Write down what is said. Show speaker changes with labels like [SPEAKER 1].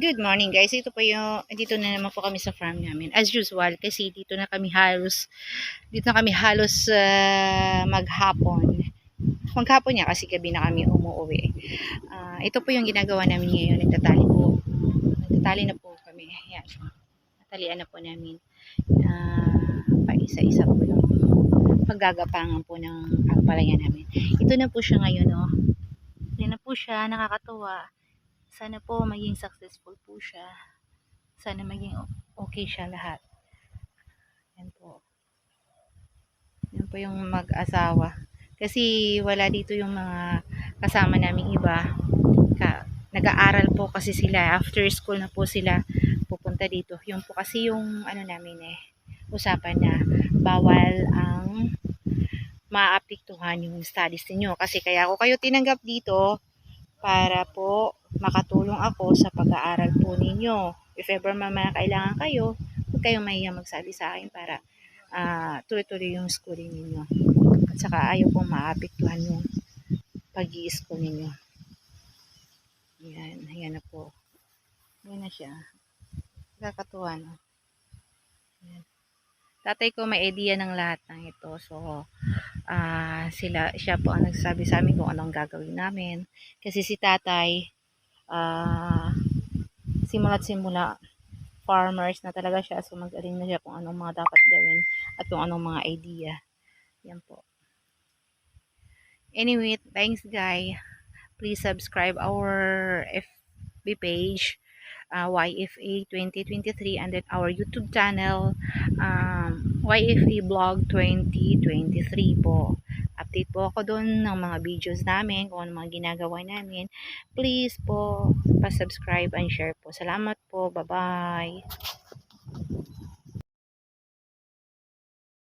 [SPEAKER 1] Good morning guys. Ito po yung dito na naman po kami sa farm namin. As usual kasi dito na kami halos maghapon. Maghapon niya kasi gabi na kami umuwi. Ito po yung ginagawa namin ngayon. Nagtatali po. Nagtatali na po kami. Ayan. Natalian na po namin. Paisa-isa po yung paggagapangan po ng ampalaya namin. Ito na po siya ngayon, oh. Yan na po siya, nakakatuwa. Sana po maging successful po siya. Sana maging okay siya lahat. Yan po. Yan po yung mag-asawa. Kasi wala dito yung mga kasama naming iba. Nag-aaral po kasi sila. After school na po sila pupunta dito. Yung po kasi yung namin usapan na bawal ang maapektuhan yung studies niyo. Kasi kaya ako kayo tinanggap dito para po makatulong ako sa pag-aaral po ninyo. If ever mamaya kailangan kayo, huwag kayong mahiyang magsabi sa akin para tuloy-tuloy yung schooling ninyo. At saka ayaw pong maapektuhan yung pag-i-school ninyo. Ayan na po. Ayan na siya. Kakatuwa, no? Ayan. Tatay ko may idea ng lahat ng ito. So, siya po ang nagsasabi sa amin kung anong gagawin namin. Kasi si tatay, simula't simula, farmers na talaga siya. So, mag-aling na siya kung anong mga dapat gawin at kung anong mga idea. Yan po. Anyway, thanks guys. Please subscribe our FB page, YFA 2023, and then our YouTube channel, YFA Vlog 2023 po. Update po ako doon ng mga videos namin, kung ano mga ginagawa namin. Please po, pa-subscribe and share po. Salamat po. Bye-bye.